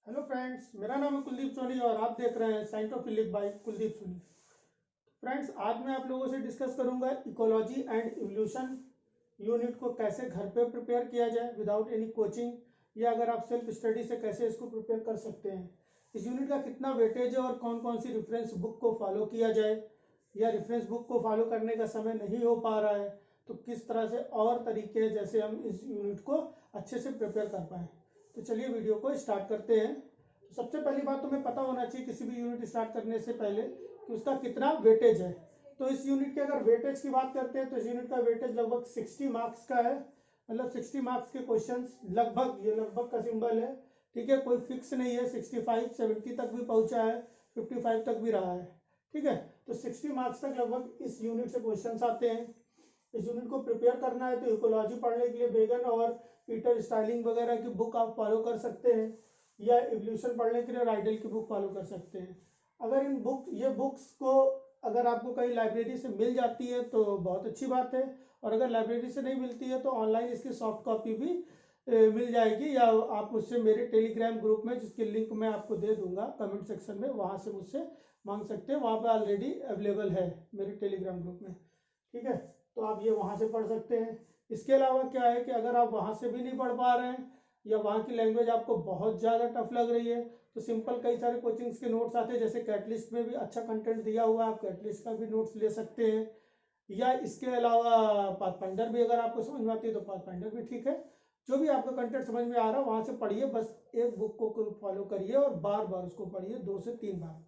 Hello friends, मेरा नाम है कुलदीप सोनी और आप देख रहे हैं साइंटोफिलिक बाय कुलदीप सोनी। फ्रेंड्स, आज मैं आप लोगों से डिस्कस करूंगा इकोलॉजी एंड इवोल्यूशन यूनिट को कैसे घर पे प्रिपेयर किया जाए विदाउट एनी कोचिंग, या अगर आप सेल्फ स्टडी से कैसे इसको प्रिपेयर कर सकते हैं। इस यूनिट का कितना वेटेज है और कौन कौन सी रेफरेंस बुक को फॉलो किया जाए, या रेफरेंस बुक को फॉलो करने का समय नहीं हो पा रहा है तो किस तरह से और तरीके हैं जैसे हम इस यूनिट को अच्छे से प्रिपेयर कर पाएँ। तो चलिए वीडियो को स्टार्ट करते हैं। तो सबसे पहली बात तुम्हें पता होना चाहिए किसी भी यूनिट स्टार्ट करने से पहले कि उसका कितना वेटेज है। तो इस यूनिट के अगर वेटेज की बात करते हैं तो इस यूनिट का वेटेज लगभग 60 मार्क्स का है। मतलब 60 मार्क्स के क्वेश्चंस, लगभग, ये लगभग का सिंबल है, ठीक है, कोई फिक्स नहीं है। 65 70 तक भी पहुंचा है, 55 तक भी रहा है, ठीक है। तो 60 मार्क्स तक लगभग इस यूनिट से क्वेश्चंस आते हैं। इस यूनिट को प्रिपेयर करना है तो इकोलॉजी पढ़ने के लिए बेगन और पीटर स्टाइलिंग वगैरह की बुक आप फॉलो कर सकते हैं, या इवोल्यूशन पढ़ने के लिए राइडल की बुक फॉलो कर सकते हैं। अगर ये बुक्स को अगर आपको कहीं लाइब्रेरी से मिल जाती है तो बहुत अच्छी बात है, और अगर लाइब्रेरी से नहीं मिलती है तो ऑनलाइन इसकी सॉफ्ट कॉपी भी मिल जाएगी, या आप मुझसे मेरे टेलीग्राम ग्रुप में, जिसकी लिंक मैं आपको दे दूंगा कमेंट सेक्शन में, वहाँ से मुझसे मांग सकते हैं। वहाँ पर ऑलरेडी अवेलेबल है मेरे टेलीग्राम ग्रुप में, ठीक है। तो आप ये वहाँ से पढ़ सकते हैं। इसके अलावा क्या है कि अगर आप वहाँ से भी नहीं पढ़ पा रहे हैं या वहाँ की लैंग्वेज आपको बहुत ज़्यादा टफ लग रही है तो सिंपल कई सारे कोचिंग्स के नोट्स आते हैं, जैसे कैटलिस्ट में भी अच्छा कंटेंट दिया हुआ है, आप कैटलिस्ट का भी नोट्स ले सकते हैं। या इसके अलावा पाथफाइंडर भी अगर आपको समझ में आती है तो पाथफाइंडर भी ठीक है। जो भी आपका कंटेंट समझ में आ रहा है वहाँ से पढ़िए, बस एक बुक को फॉलो करिए और बार बार उसको पढ़िए, 2 से 3 बार।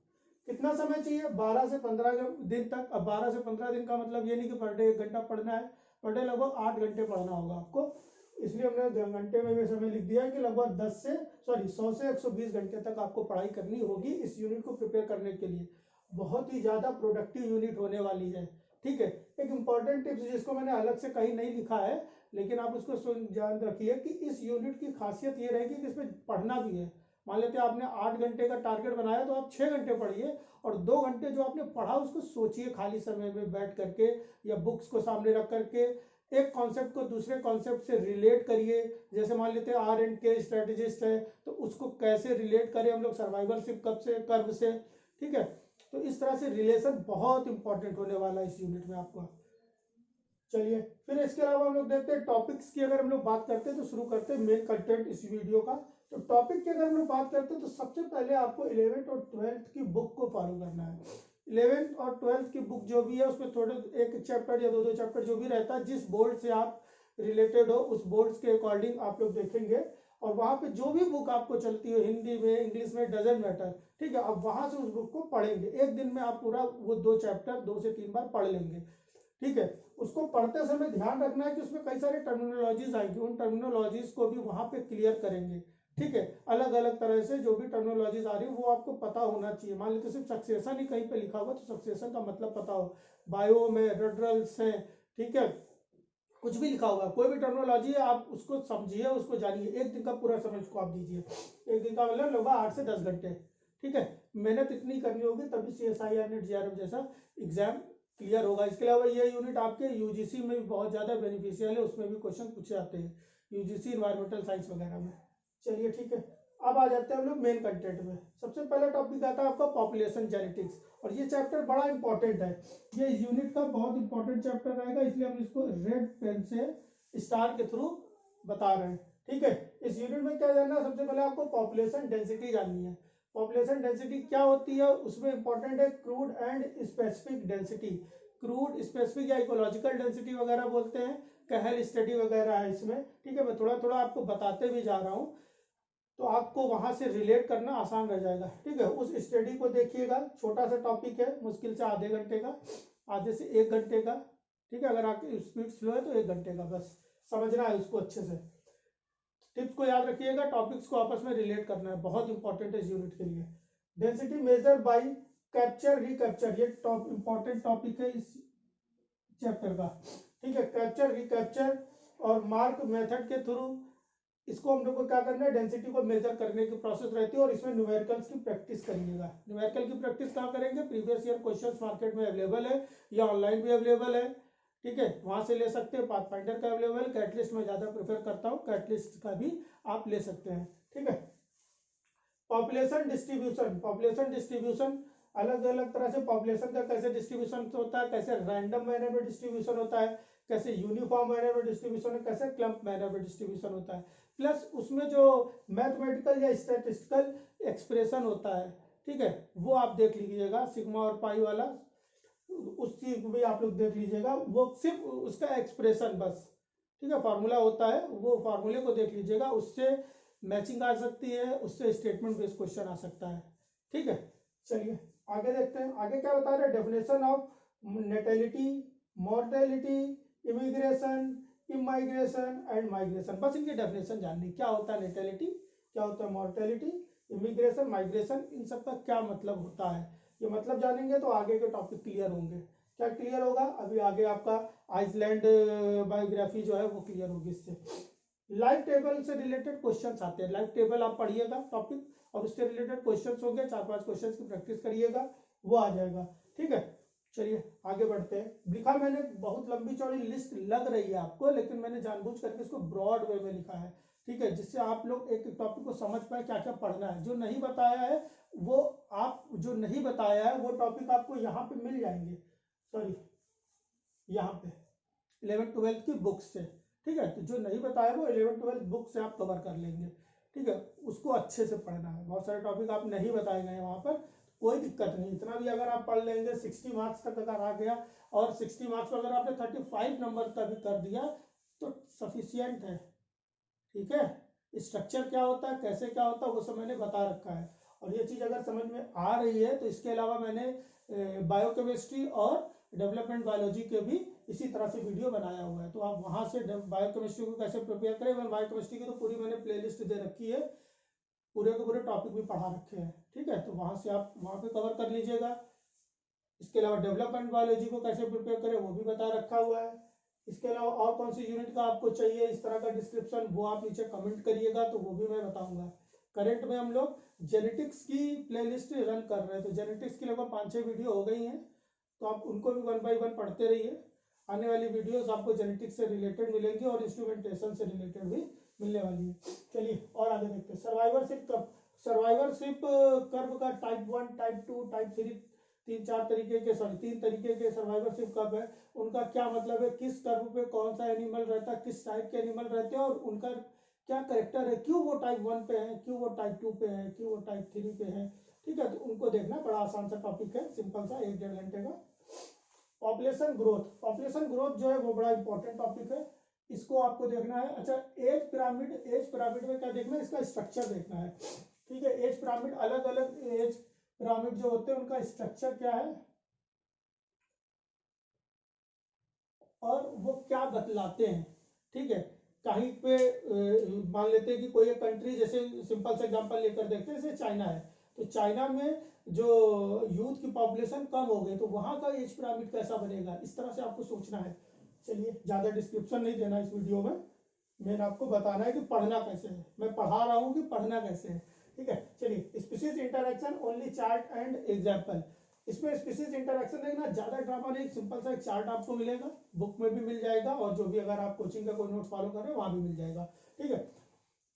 कितना समय चाहिए? 12 से 15 दिन तक। अब 12 से 15 दिन का मतलब ये नहीं कि पर डे 1 घंटा पढ़ना है, पर डे लगभग 8 घंटे पढ़ना होगा आपको। इसलिए हमने घंटे में भी समय लिख दिया है कि लगभग 100 से 120 घंटे तक आपको पढ़ाई करनी होगी इस यूनिट को प्रिपेयर करने के लिए। बहुत ही ज़्यादा प्रोडक्टिव यूनिट होने वाली है, ठीक है। एक इंपॉर्टेंट टिप्स जिसको मैंने अलग से कहीं नहीं लिखा है, लेकिन आप उसको ध्यान रखिए कि इस यूनिट की खासियत ये रहेगी कि इसमें पढ़ना भी है। मान लेते हैं आपने 8 घंटे का टारगेट बनाया तो आप 6 घंटे पढ़िए, और 2 घंटे जो आपने पढ़ा उसको सोचिए खाली समय में बैठ करके, या बुक्स को सामने रख करके एक कॉन्सेप्ट को दूसरे कॉन्सेप्ट से रिलेट करिए। जैसे मान लेते हैं R&K स्ट्रेटेजिस्ट है तो उसको कैसे रिलेट करें हम लोग सर्वाइवलशिप कब से कर्व से, ठीक है। तो इस तरह से रिलेशन बहुत इंपॉर्टेंट होने वाला है इस यूनिट में आपका। चलिए फिर इसके अलावा हम लोग देखते हैं टॉपिक्स की। अगर हम लोग बात करते हैं तो शुरू करते हैं मेन कंटेंट इस वीडियो का। तो टॉपिक की अगर हम लोग बात करते हैं तो सबसे पहले आपको 11th और 12th की बुक को फॉलो करना है। 11th और 12th की बुक जो भी है उसमें थोड़े एक चैप्टर या दो चैप्टर जो भी रहता है, जिस बोर्ड से आप रिलेटेड हो उस बोर्ड के अकॉर्डिंग आप लोग देखेंगे, और वहाँ पे जो भी बुक आपको चलती हो, हिंदी में, इंग्लिश में, डजेंट मैटर, ठीक है। आप वहाँ से उस बुक को पढ़ेंगे। एक दिन में आप पूरा वो 2 चैप्टर 2 से 3 बार पढ़ लेंगे, ठीक है। उसको पढ़ते समय ध्यान रखना है कि उसमें कई सारे टर्मिनोलॉजीज आएंगी, उन टर्मिनोलॉजीज को भी वहां पे क्लियर करेंगे, ठीक है। अलग अलग तरह से जो भी टर्मिनोलॉजीज आ रही है वो आपको पता होना चाहिए। मान लीजिए सिर्फ सक्सेशन ही कहीं पे लिखा हुआ तो सक्सेशन का मतलब पता हो, बायो में रेडरल्स है, ठीक है, कुछ भी लिखा हुआ कोई भी टर्मिनोलॉजी है आप उसको समझिए, उसको जानिए। एक दिन का पूरा समय उसको आप दीजिए। एक दिन का मतलब लगभग 8 से 10 घंटे, ठीक है। मेहनत इतनी करनी होगी तभी CSIR नेट JRF जैसा एग्जाम क्लियर होगा। इसके अलावा ये यूनिट आपके यूजीसी में भी बहुत ज़्यादा बेनिफिशियल है, उसमें भी क्वेश्चन पूछे जाते हैं, यूजीसी इन्वायरमेंटल साइंस वगैरह में। चलिए ठीक है, अब आ जाते हैं हम लोग मेन कंटेंट में। सबसे पहला टॉपिक आता है आपका पॉपुलेशन जेनेटिक्स, और ये चैप्टर बड़ा इंपॉर्टेंट है। ये यूनिट का बहुत इंपॉर्टेंट चैप्टर रहेगा, इसलिए हम इसको रेड पेन से स्टार के थ्रू बता रहे हैं, ठीक है। इस यूनिट में क्या जानना है? सबसे पहले आपको पॉपुलेशन डेंसिटी जाननी है। पॉपुलेशन डेंसिटी क्या होती है? उसमें इंपॉर्टेंट है crude and specific density. Crude, specific या इकोलॉजिकल डेंसिटी वगैरह बोलते हैं, कहल स्टडी वगैरह है इसमें, ठीक है। मैं थोड़ा थोड़ा आपको बताते भी जा रहा हूँ तो आपको वहां से रिलेट करना आसान रह जाएगा, ठीक है। उस स्टडी को देखिएगा, छोटा सा टॉपिक है, मुश्किल से आधे घंटे का, आधे से 1 घंटे का, ठीक है। अगर आपकी स्पीड स्लो है तो 1 घंटे का, बस समझना है उसको अच्छे से। टिप्स को याद रखिएगा, टॉपिक्स को आपस में रिलेट करना है, बहुत इंपॉर्टेंट है इस यूनिट के लिए। Density measure by capture recapture, ये टॉप इंपॉर्टेंट टॉपिक है इस चैप्टर का, ठीक है। कैप्चर रिकैप्चर और मार्क मेथड के थ्रू इसको हम लोग को क्या करना है? डेंसिटी को मेजर करने की प्रोसेस रहती है, और इसमें न्यूमेरिकल्स की प्रैक्टिस करिएगा। न्यूमेरिकल की प्रैक्टिस कहाँ करेंगे? प्रीवियस ईयर क्वेश्चंस मार्केट में अवेलेबल है, या ऑनलाइन भी अवेलेबल है, ठीक है, वहां से ले सकते हैं। पाथफाइंडर का अवेलेबल है, कैटलिस्ट में ज्यादा प्रेफर करता हूँ, कैटलिस्ट का भी आप ले सकते हैं, ठीक है। पॉपुलेशन डिस्ट्रीब्यूशन अलग अलग तरह से पॉपुलेशन का कैसे डिस्ट्रीब्यूशन होता है, कैसे रैंडम मैनर में डिस्ट्रीब्यूशन होता है, कैसे यूनिफॉर्म मैनर में डिस्ट्रीब्यूशन है, कैसे क्लम्प मैनर में डिस्ट्रीब्यूशन होता है, प्लस उसमें जो मैथमेटिकल या स्टैटिस्टिकल एक्सप्रेशन होता है, ठीक है, वो आप देख लीजिएगा, सिग्मा और पाई वाला, उस चीज को भी आप लोग देख लीजिएगा, वो सिर्फ उसका एक्सप्रेशन बस, ठीक है, फार्मूला होता है, वो फार्मूले को देख लीजिएगा, उससे मैचिंग आ सकती है, उससे स्टेटमेंट बेस्ड क्वेश्चन आ सकता है, ठीक है। चलिए आगे देखते हैं, आगे क्या बता रहे हैं, definition of natality, mortality, immigration, immigration and migration, बस इनकी डेफिनेशन जाननी, क्या होता है नेटेलिटी, क्या होता है मॉर्टेलिटी, इमिग्रेशन, माइग्रेशन, इन सब का क्या मतलब होता है, ये मतलब जानेंगे तो आगे के टॉपिक क्लियर होंगे। क्या क्लियर होगा, अभी आगे आपका आइसलैंड बायोग्राफी जो है वो क्लियर होगी इससे। लाइफ टेबल से रिलेटेड क्वेश्चंस आते हैं, लाइफ टेबल आप पढ़िएगा टॉपिक, और उससे रिलेटेड क्वेश्चंस होंगे, 4-5 क्वेश्चंस की प्रैक्टिस करिएगा, वो आ जाएगा, ठीक है। चलिए आगे बढ़ते हैं। लिखा मैंने बहुत लंबी चौड़ी लिस्ट लग रही है आपको, लेकिन मैंने जानबूझ करके इसको ब्रॉड वे में लिखा है, ठीक है, जिससे आप लोग एक टॉपिक को समझ पाए क्या क्या पढ़ना है। जो नहीं बताया है वो आप, जो नहीं बताया है वो टॉपिक आपको यहाँ पे मिल जाएंगे, सॉरी यहाँ पे 11th-12th की बुक से, ठीक है, तो जो नहीं बताया वो 11th-12th बुक से आप कवर कर लेंगे, ठीक है, उसको अच्छे से पढ़ना है। बहुत सारे टॉपिक आप नहीं बताए गए वहाँ पर, कोई दिक्कत नहीं, इतना भी अगर आप पढ़ लेंगे 60 मार्क्स तक अगर आ गया, और 60 मार्क्स पर अगर आपने 35 नंबर का भी कर दिया तो सफिशियंट है, ठीक है। स्ट्रक्चर क्या होता है, कैसे क्या होता है, वो सब मैंने बता रखा है, और ये चीज़ अगर समझ में आ रही है तो इसके अलावा मैंने बायोकेमिस्ट्री और डेवलपमेंट बायोलॉजी के भी इसी तरह से वीडियो बनाया हुआ है, तो आप वहाँ से बायोकेमिस्ट्री को कैसे प्रिपेयर करें, मैं बायोकेमिस्ट्री की तो पूरी मैंने प्लेलिस्ट दे रखी है, पूरे के पूरे टॉपिक भी पढ़ा रखे हैं, ठीक है, तो वहाँ से आप वहाँ पे कवर कर लीजिएगा। इसके अलावा डेवलपमेंट बायोलॉजी को कैसे प्रिपेयर करें वो भी बता रखा हुआ है। इसके अलावा और कौन सी यूनिट का आपको चाहिए इस तरह का डिस्क्रिप्शन, वो आप नीचे कमेंट करिएगा तो वो भी मैं बताऊंगा। करंट में हम लोग जेनेटिक्स की प्लेलिस्ट रन कर रहे हैं, तो जेनेटिक्स की लगभग 5-6 वीडियो हो गई हैं, तो आप उनको भी 1 बाय 1 पढ़ते रहिए। आने वाली वीडियोस आपको जेनेटिक्स से रिलेटेड मिलेंगी और इंस्ट्रूमेंटेशन से रिलेटेड भी मिलने वाली है। चलिए और आगे देखते हैं। सर्वाइवरशिप कर्व का टाइप 1, टाइप 2, टाइप 3, 3 तरीके के सर्वाइवरशिप कर्व है, उनका क्या मतलब है, किस कर्व पे कौन सा एनिमल रहता है, किस टाइप के एनिमल रहते हैं, और उनका क्या करेक्टर है, क्यों वो टाइप 1 पे है, क्यों वो टाइप 2 पे है, क्यों वो टाइप 3 पे है, ठीक है, तो उनको देखना, बड़ा आसान सा टॉपिक है, सिंपल सा, 1-1.5 घंटे का। पॉपुलेशन ग्रोथ जो है वो बड़ा इंपॉर्टेंट टॉपिक है, इसको आपको देखना है। अच्छा, एज पिरामिड में क्या देखना है, इसका स्ट्रक्चर देखना है, ठीक है, एज पिरामिड, अलग अलग एज पिरामिड जो होते हैं उनका स्ट्रक्चर क्या है और वो क्या बतलाते हैं, ठीक है। कहीं पे मान लेते हैं कि कोई एक कंट्री, जैसे सिंपल से एग्जांपल लेकर देखते हैं, जैसे चाइना है, तो चाइना में जो यूथ की पॉपुलेशन कम हो गई, तो वहां का एज पिरामिड कैसा बनेगा, इस तरह से आपको सोचना है। चलिए ज्यादा डिस्क्रिप्शन नहीं देना इस वीडियो में, मैंने आपको बताना है कि पढ़ना कैसे है, मैं पढ़ा रहा हूँ कि पढ़ना कैसे है, ठीक है। चलिए, species interaction only chart and example, इसमें स्पीशीज इंटरेक्शन देखना, ज्यादा ड्रामा नहीं, सिंपल सा एक चार्ट आपको मिलेगा, बुक में भी मिल जाएगा, और जो भी अगर आप कोचिंग का कोई नोट फॉलो कर रहे हो वहां भी मिल जाएगा, ठीक है।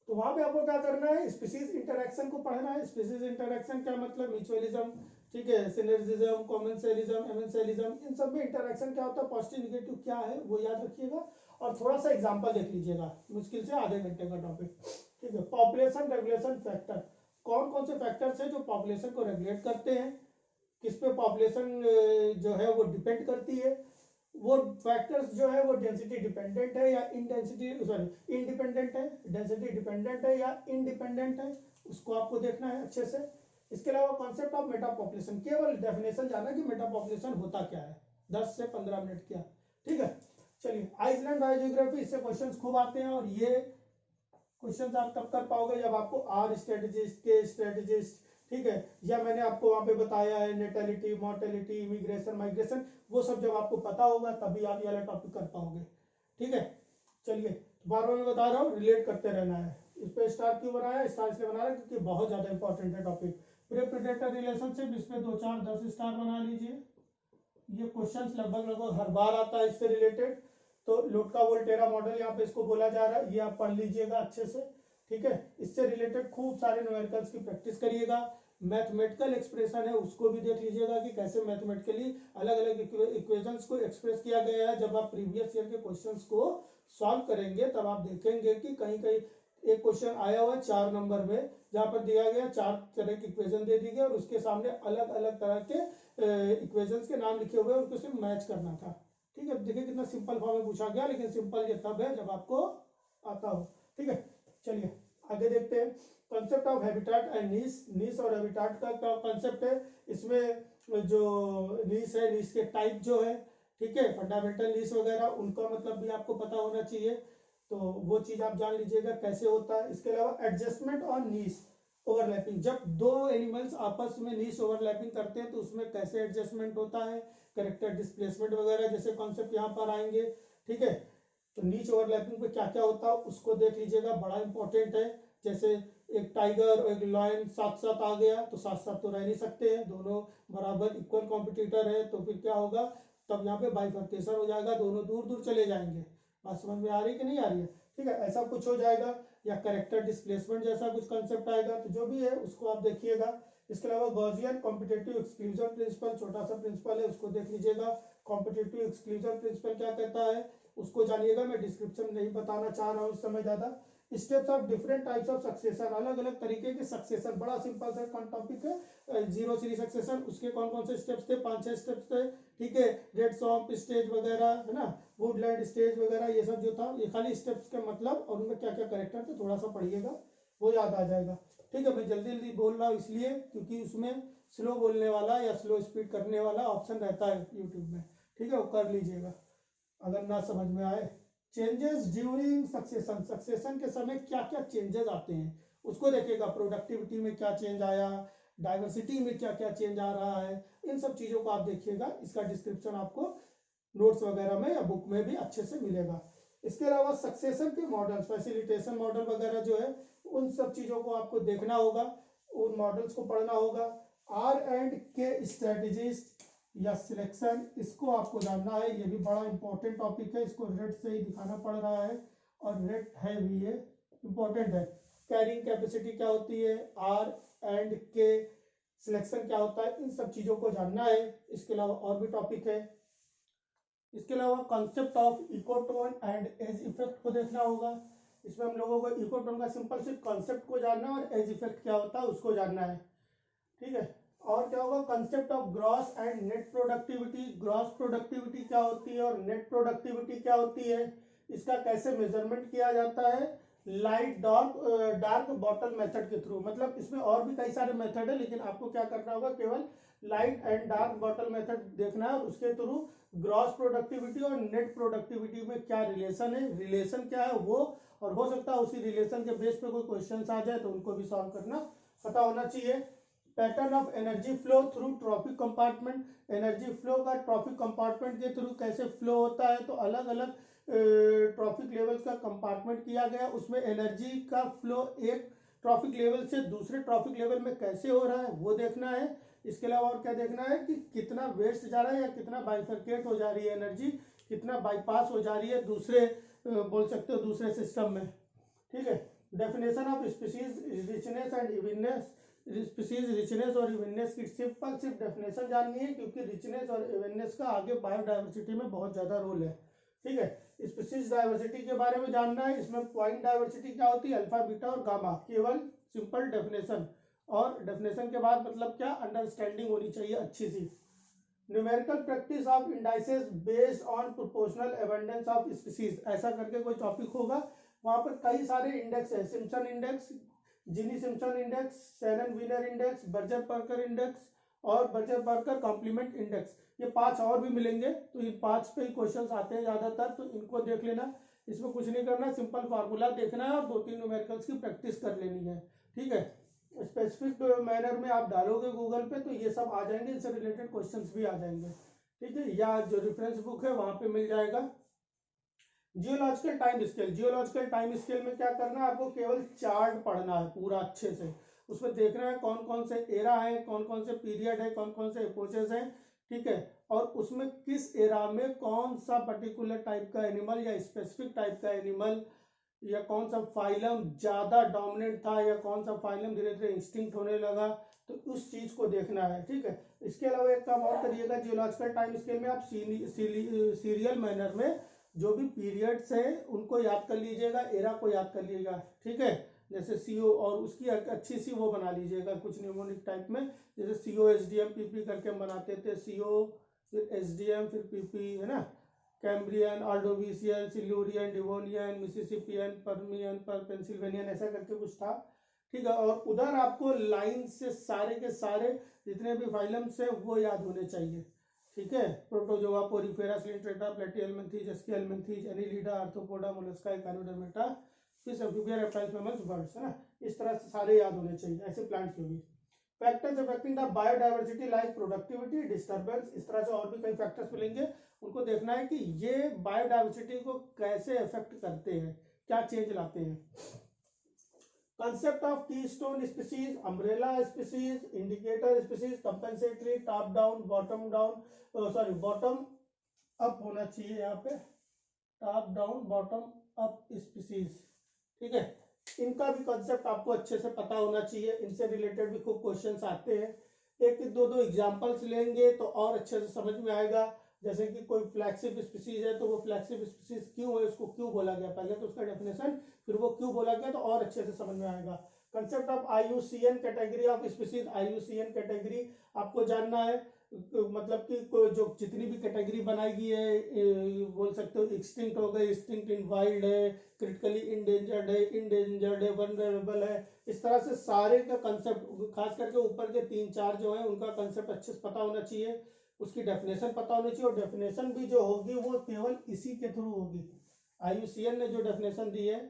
तो वहां पे आपको क्या करना है, स्पीशीज इंटरेक्शन को पढ़ना है। स्पीशीज इंटरेक्शन क्या मतलब, म्यूचुअलिज्म, ठीक है, सिनर्जिज्म, कॉमेंसलिज्म, एमेंसलिज्म, इन सब में इंटरेक्शन क्या होता है, पॉजिटिव निगेटिव क्या है वो याद रखिएगा, और थोड़ा सा एग्जांपल देख लीजिएगा, मुश्किल से आधे घंटे का टॉपिक, ठीक है। पॉपुलेशन रेगुलेशन फैक्टर, कौन कौन से फैक्टर्स हैं जो पॉपुलेशन को रेगुलेट करते हैं, किस पे पॉपुलेशन जो है वो डिपेंड करती है, वो फैक्टर्स जो है वो डेंसिटी डिपेंडेंट है या इंडिपेंडेंट है, डेंसिटी डिपेंडेंट है या इंडिपेंडेंट है, उसको आपको देखना है अच्छे से। इसके अलावा कॉन्सेप्ट ऑफ मेटा पॉपुलेशन, केवल डेफिनेशन जाना कि मेटा पॉपुलेशन होता क्या है, 10 से 15 मिनट किया, ठीक है। चलिए, आइसलैंड बायोजियोग्राफी, इससे क्वेश्चंस खूब आते हैं, और ये क्वेश्चंस आप तब कर पाओगे जब आपको आर स्ट्रेटेजिस्ट, के स्ट्रेटेजिस्ट, ठीक है, या मैंने आपको वहां पे बताया है नेटेलिटी, मॉर्टेलिटी, इमिग्रेशन, माइग्रेशन, वो सब जब आपको पता होगा तभी आप ये वाला टॉपिक कर पाओगे, ठीक है। चलिए, बार बार मैं बता रहा हूँ, रिलेट करते रहना है। इस पे स्टार क्यों बनाया, स्टार इसलिए बना रहा है क्योंकि बहुत ज्यादा इंपॉर्टेंट है टॉपिक। प्री प्रेडेटर रिलेशनशिप, इस पे 2, 4, 10 स्टार बना लीजिए, ये क्वेश्चन लगभग हर बार आता है इससे रिलेटेड। तो लुटका वोल्टेरा मॉडल यहाँ पे इसको बोला जा रहा है, ये आप पढ़ लीजिएगा अच्छे से, ठीक है। इससे रिलेटेड खूब सारे न्यूमेरिकल्स की प्रैक्टिस करिएगा। मैथमेटिकल एक्सप्रेशन है उसको भी देख लीजिएगा कि कैसे मैथमेटिकली अलग अलग इक्वेशंस को एक्सप्रेस किया गया है। जब आप प्रीवियस ईयर के क्वेश्चंस को सॉल्व करेंगे तब आप देखेंगे कि कहीं कहीं एक क्वेश्चन आया हुआ है 4 नंबर में, जहाँ पर दिया गया 4 तरह के इक्वेशन दे दी गई और उसके सामने अलग अलग तरह के इक्वेशंस के नाम लिखे हुए हैं, उनको सिर्फ मैच करना था। ठीक है, देखिए कितना सिंपल फॉर्म में पूछा गया, लेकिन सिंपल ये तब है जब आपको आता हो। ठीक है, चलिए आगे देखते हैं। कॉन्सेप्ट ऑफ हैबिटाट एंड नीश। नीश और हैबिटाट का क्या कॉन्सेप्ट है, इसमें जो नीश है, नीश के टाइप जो है, ठीक है, फंडामेंटल नीश वगैरह उनका मतलब भी आपको पता होना चाहिए, तो वो चीज आप जान लीजिएगा कैसे होता है। इसके अलावा एडजस्टमेंट ऑन नीश ओवरलैपिंग, जब दो एनिमल्स आपस में नीश ओवरलैपिंग करते हैं तो उसमें कैसे एडजस्टमेंट होता है, कैरेक्टर डिस्प्लेसमेंट वगैरह जैसे कॉन्सेप्ट यहाँ पर आएंगे। ठीक है, तो नीच ओवरलैपिंग पे क्या क्या होता है उसको देख लीजिएगा, बड़ा इंपॉर्टेंट है। जैसे एक टाइगर और एक लॉयन साथ साथ आ गया तो साथ साथ तो रह नहीं सकते हैं, दोनों बराबर इक्वल कॉम्पिटिटर है, तो फिर क्या होगा, तब यहाँ पे बाइफर्केशन हो जाएगा, दोनों दूर दूर चले जाएंगे। बात समझ में आ रही कि नहीं आ रही है? ठीक है, ऐसा कुछ हो जाएगा, या कैरेक्टर डिस्प्लेसमेंट जैसा कुछ कंसेप्ट आएगा, तो जो भी है उसको आप देखिएगा। इसके अलावा गॉसियन कॉम्पिटेटिव एक्सक्लूजन प्रिंसिपल, छोटा सा प्रिंसिपल है, उसको देख लीजिएगा। कॉम्पिटेटिव एक्सक्लूजन प्रिंसिपल क्या कहता है उसको जानिएगा, मैं डिस्क्रिप्शन नहीं बताना चाह रहा हूँ इस समय ज्यादा। Steps of different types of succession, अलग अलग तरीके के सक्सेशन, बड़ा सिंपल सा टॉपिक है। जीरो सीरीज सक्सेशन, उसके कौन कौन से स्टेप्स थे, 5-6 स्टेप्स थे। ठीक है, रेड सॉम्प स्टेज वगैरह है ना, वुडलैंड स्टेज वगैरह, ये सब जो था, ये खाली स्टेप्स के मतलब और उनमें क्या क्या करेक्टर थे थोड़ा सा पढ़िएगा, वो याद आ जाएगा। ठीक है, मैं जल्दी जल्दी बोल रहा हूँ इसलिए क्योंकि उसमें स्लो बोलने वाला या स्लो स्पीड करने वाला ऑप्शन रहता है यूट्यूब में। ठीक है, वो कर लीजिएगा अगर ना समझ में आए। चेंजेस ड्यूरिंग सक्सेशन, सक्सेशन के समय क्या क्या चेंजेस आते हैं उसको देखिएगा। प्रोडक्टिविटी में क्या चेंज आया, डाइवर्सिटी में क्या क्या चेंज आ रहा है, इन सब चीजों को आप देखिएगा। इसका डिस्क्रिप्शन आपको नोट्स वगैरह में या बुक में भी अच्छे से मिलेगा। इसके अलावा सक्सेशन के मॉडल्स, फैसिलिटेशन मॉडल वगैरह जो है, उन सब चीजों को आपको देखना होगा, उन मॉडल्स को पढ़ना होगा। R&K स्ट्रेटेजीज या सिलेक्शन, इसको आपको जानना है, ये भी बड़ा इंपॉर्टेंट टॉपिक है, इसको रेड से ही दिखाना पड़ रहा है और रेड है भी, ये इंपॉर्टेंट है। कैरिंग कैपेसिटी क्या होती है, R&K सिलेक्शन क्या होता है, इन सब चीजों को जानना है। इसके अलावा और भी टॉपिक है। इसके अलावा concept of ecotone and edge effect को देखना होगा। इसमें हम लोगों को इकोटोन का सिंपल सिर्फ कॉन्सेप्ट को जानना है और एज इफेक्ट क्या होता है उसको जानना है। ठीक है, और क्या होगा, concept of gross and net productivity, gross productivity क्या होती है और नेट प्रोडक्टिविटी क्या होती है, इसका कैसे मेजरमेंट किया जाता है, लाइट डार्क बॉटल मेथड के थ्रू। मतलब इसमें और भी कई सारे मेथड है, लेकिन आपको क्या करना होगा, केवल light and dark bottle method देखना है, उसके थ्रू ग्रॉस प्रोडक्टिविटी और नेट प्रोडक्टिविटी में क्या रिलेशन है, रिलेशन क्या है वो, और हो सकता है उसी रिलेशन के बेस पे कोई क्वेश्चन आ जाए तो उनको भी सॉल्व करना पता होना चाहिए। Pattern of energy flow through trophic compartment, energy flow का ट्रॉफिक कंपार्टमेंट के थ्रू कैसे फ्लो होता है, तो अलग अलग ट्रॉफिक लेवल्स का कंपार्टमेंट किया गया, उसमें एनर्जी का फ्लो एक ट्रॉफिक लेवल से दूसरे ट्रॉफिक लेवल में कैसे हो रहा है वो देखना है। इसके अलावा और क्या देखना है कि कितना वेस्ट जा रहा है या कितना बाइफरकेट हो जा रही है एनर्जी, कितना बाईपास हो जा रही है दूसरे बोल सकते हो दूसरे सिस्टम में। ठीक है, definition of species richness and evenness, species richness और इवननेस की सिंपल सिर्फ डेफिनेशन जाननी है, क्योंकि रिचनेस और इवननेस का आगे बायोडाइवर्सिटी में बहुत ज्यादा रोल है। ठीक है, स्पीशीज डाइवर्सिटी के बारे में जानना है, इसमें पॉइंट डाइवर्सिटी क्या होती है, अल्फा बीटा और गामा, केवल सिंपल डेफिनेशन, और डेफिनेशन के बाद मतलब क्या, अंडरस्टैंडिंग होनी चाहिए अच्छी सी। Numerical practice of indices based on proportional abundance of species, ऐसा करके कोई टॉपिक होगा, वहां पर कई सारे इंडेक्स है, Simpson index, Gini Simpson index, Shannon Wiener index, Berger Parker index और बर्जर पर्कर कॉम्प्लीमेंट इंडेक्स, ये 5 और भी मिलेंगे, तो इन 5 पे ही क्वेश्चंस आते हैं ज्यादातर, तो इनको देख लेना। इसमें कुछ नहीं करना, सिंपल फार्मूला देखना है और 2-3 न्यूमेरिकल्स की प्रैक्टिस कर लेनी है। ठीक है, स्पेसिफिक मैनर में आप डालोगे गूगल पे तो ये सब आ जाएंगे, इससे रिलेटेड क्वेश्चंस भी आ जाएंगे। ठीक है, या जो रेफरेंस बुक है वहां पे मिल जाएगा। Geological time scale, geological time scale में क्या करना है, आपको केवल चार्ट पढ़ना है पूरा अच्छे से, उसमें देखना है कौन कौन से एरा है, कौन कौन से पीरियड है, कौन कौन से एपोचेस हैं। ठीक है, और उसमें किस एरा में कौन सा पर्टिकुलर टाइप का एनिमल या स्पेसिफिक टाइप का एनिमल या कौन सा फाइलम ज़्यादा डोमिनेंट था या कौन सा फाइलम धीरे धीरे एक्सटिंक्ट होने लगा, तो उस चीज़ को देखना है। ठीक है, इसके अलावा एक काम और करिएगा, जियोलॉजिकल टाइम स्केल में आप सीरियल मैनर में जो भी पीरियड्स हैं उनको याद कर लीजिएगा, एरा को याद कर लीजिएगा। ठीक है, जैसे सीओ और उसकी अच्छी सी वो बना लीजिएगा कुछ न्यूमोनिक टाइप में, जैसे सीओ एसडीएम पीपी करके हम बनाते थे, सीओ फिर एसडीएम फिर पीपी, है ना, Cambrian, Ordovician, Silurian, Devonian, Mississippian, Permian, पेंसिल्वेनियन, ऐसा करके कुछ था। ठीक है, और उधर आपको लाइन से सारे के सारे जितने भी फाइलम्स हैं वो याद होने चाहिए। ठीक है, protozoa, porifera, coelenterata, platyhelminthes, aschelminthes, annelida, arthropoda, mollusca, echinodermata, fish, amphibia, reptiles, mammals, birds, है ना, इस तरह से सारे याद होने चाहिए ऐसे प्लांट्स के भी। Factors affecting the biodiversity like productivity, disturbance, इस तरह से और भी कई फैक्टर्स मिलेंगे, उनको देखना है कि ये बायोडाइवर्सिटी को कैसे अफेक्ट करते हैं, क्या चेंज लाते हैं। Concept of keystone species, umbrella species, indicator species, compensatory, top down, bottom down, sorry bottom up होना चाहिए यहाँ पे, top down bottom up species. ठीक है, इनका भी कंसेप्ट आपको अच्छे से पता होना चाहिए, इनसे रिलेटेड भी खूब क्वेश्चंस आते हैं। एक दो एग्जांपल्स लेंगे तो और अच्छे से समझ में आएगा। जैसे कि कोई फ्लैगशिप स्पीसीज है तो वो फ्लैगशिप स्पीसीज क्यों है, उसको क्यों बोला गया, पहले तो उसका डेफिनेशन, फिर वो क्यों बोला गया, तो और अच्छे से समझ में आएगा। Concept of IUCN category of species, IUCN category आपको जानना है, मतलब कि जो जितनी भी कैटेगरी बनाई गई है, बोल सकते हो एक्सटिंक्ट हो गए, एक्सटिंक्ट इन वाइल्ड है, क्रिटिकली इंडेंजर्ड है, वनरेबल है, इस तरह से सारे का कंसेप्ट, खास करके ऊपर के 3-4 जो है उनका कंसेप्ट अच्छे से पता होना चाहिए, उसकी डेफिनेशन पता होनी चाहिए, और डेफिनेशन भी जो होगी वो केवल इसी के थ्रू होगी। आईयूसीएन ने जो डेफिनेशन दी है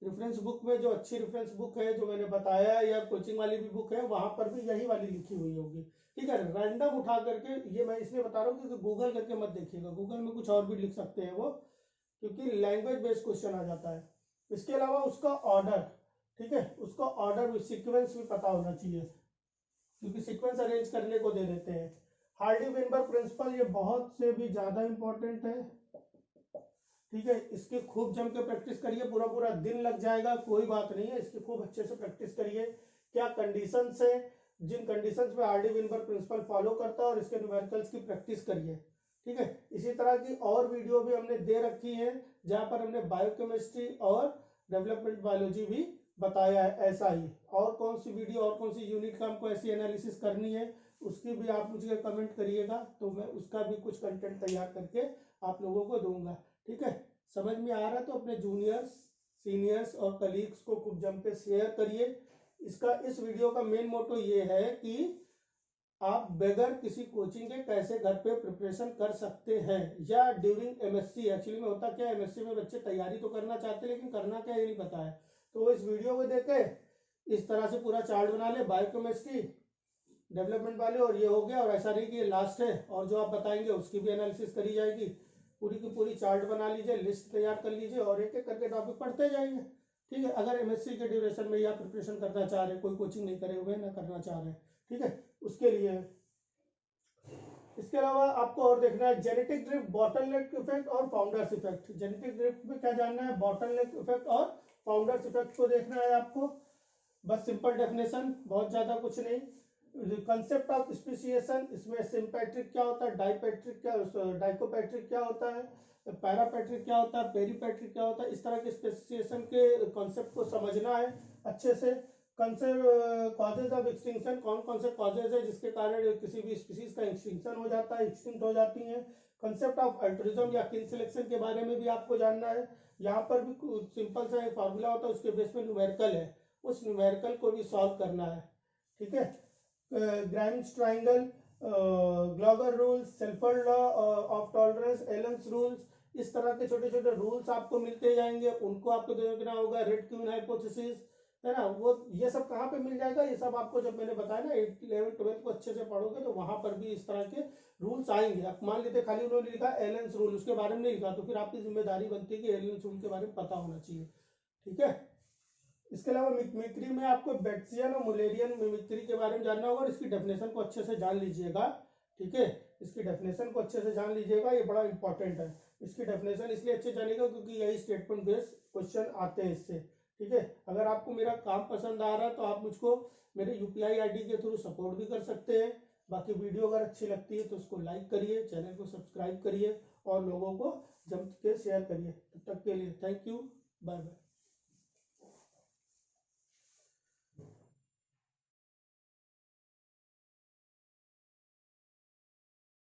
रेफरेंस बुक में, जो अच्छी रेफरेंस बुक है जो मैंने बताया, या कोचिंग वाली भी बुक है, वहां पर भी यही वाली लिखी हुई होगी। ठीक है, रैंडम उठा करके, ये मैं इसलिए बता रहा हूँ क्योंकि गूगल करके मत देखिएगा, गूगल में कुछ और भी लिख सकते हैं वो, क्योंकि लैंग्वेज बेस्ड क्वेश्चन आ जाता है। इसके अलावा उसका ऑर्डर, ठीक है, उसका ऑर्डर भी, सीक्वेंस भी पता होना चाहिए, क्योंकि सीक्वेंस अरेंज करने को दे देते हैं। हार्डी वेनबर्ग प्रिंसिपल, ये बहुत से भी ज्यादा इंपॉर्टेंट है। ठीक है, इसकी खूब जम के प्रैक्टिस करिए, पूरा पूरा दिन लग जाएगा, कोई बात नहीं है, इसकी खूब अच्छे से प्रैक्टिस करिए। क्या कंडीशंस है, जिन कंडीशंस में हार्डी वेनबर्ग प्रिंसिपल फॉलो करता है, और इसके न्यूमेरिकल्स की प्रैक्टिस करिए। ठीक है, इसी तरह की और वीडियो भी हमने दे रखी है, जहां पर हमने बायोकेमिस्ट्री और डेवलपमेंट बायोलॉजी भी बताया है ऐसा ही। और कौन सी वीडियो और कौन सी यूनिट का हमको ऐसी एनालिसिस करनी है, उसकी भी आप मुझे कमेंट करिएगा, तो मैं उसका भी कुछ कंटेंट तैयार करके आप लोगों को दूंगा। ठीक है, समझ में आ रहा है तो अपने जूनियर्स, सीनियर्स और कलीग्स को खूब जम के शेयर करिए। इस वीडियो का मेन मोटो ये है कि आप बगैर किसी कोचिंग के कैसे घर पे प्रिपरेशन कर सकते हैं, या ड्यूरिंग एमएससी। एक्चुअली में होता क्या है, एमएससी में बच्चे तैयारी तो करना चाहते हैं लेकिन करना क्या ये नहीं पता है, तो वो इस वीडियो को देख के इस तरह से पूरा चार्ट बना ले, बायोकेमिस्ट्री, डेवलपमेंट वाले, और ये हो गया, और ऐसा नहीं कि ये लास्ट है, और जो आप बताएंगे उसकी भी एनालिसिस करी जाएगी। पूरी की पूरी चार्ट बना लीजिए, लिस्ट तैयार कर लीजिए, और एक एक करके टॉपिक पढ़ते जाएंगे। ठीक है, अगर एमएससी के ड्यूरेशन में या प्रिपरेशन करना चाह रहे, कोई कोचिंग नहीं करे हुए ना करना चाह रहे, ठीक है, उसके लिए। इसके अलावा आपको और देखना है जेनेटिक ड्रिफ्ट, बॉटलनेक इफेक्ट और फाउंडर्स इफेक्ट। जेनेटिक ड्रिफ्ट में क्या जानना है, बॉटलनेक इफेक्ट और फाउंडर्स इफेक्ट को देखना है आपको। बस सिंपल डेफिनेशन, बहुत ज्यादा कुछ नहीं। कंसेप्ट ऑफ स्पेसिएशन, इसमें सिंपैट्रिक क्या होता है, डाइपैट्रिक क्या, डाइकोपैट्रिक क्या होता है, पैरापैट्रिक क्या होता है, पेरीपैट्रिक क्या होता है, इस तरह के स्पेसिएशन के कॉन्सेप्ट को समझना है अच्छे से। कॉजेज ऑफ एक्सटिंक्शन, कौन कौन से कॉजेज है जिसके कारण किसी भी स्पीसीज का एक्सटिंक्शन हो जाता है, एक्सटिंक्ट हो जाती है। कंसेप्ट ऑफ अल्ट्रिज्म या किन सिलेक्शन के बारे में भी आपको जानना है। यहाँ पर भी सिंपल सा फॉर्मूला होता है, उसके बेस पे न्यूमेरिकल है, उस न्यूमेरिकल को भी सॉल्व करना है। ठीक है, Grime's triangle, Gloger rules, Shelford law of tolerance, Allen's rules, इस तरह के छोटे छोटे रूल्स आपको मिलते जाएंगे, उनको आपको देखना होगा। रेड क्यून हाइपोथेसिस, है ना, वो ये सब कहाँ पे मिल जाएगा, ये सब आपको जब मैंने बताया ना 8th 11th 12th को अच्छे से पढ़ोगे तो वहां पर भी इस तरह के रूल्स आएंगे। आप मान लेते खाली उन्होंने लिखा एलेंस रूल, उसके बारे में नहीं लिखा, तो फिर आपकी जिम्मेदारी बनती है कि एलेंस रूल के बारे में पता होना चाहिए। ठीक है, इसके अलावा मिमिक्री में आपको बैक्टीरियन और मुलेरियन मिमिक्री के बारे में जानना होगा, और इसकी डेफिनेशन को अच्छे से जान लीजिएगा। ठीक है, इसकी डेफिनेशन को अच्छे से जान लीजिएगा, ये बड़ा इंपॉर्टेंट है। इसकी डेफिनेशन इसलिए अच्छे जानेगा क्योंकि यही स्टेटमेंट बेस्ड क्वेश्चन आते हैं इससे। ठीक है, अगर आपको मेरा काम पसंद आ रहा है तो आप मुझको मेरे यूपीआई आईडी के थ्रू सपोर्ट भी कर सकते हैं। बाकी वीडियो अगर अच्छी लगती है तो उसको लाइक करिए, चैनल को सब्सक्राइब करिए और लोगों को जम के शेयर करिए। तब तक के लिए थैंक यू, बाय बाय।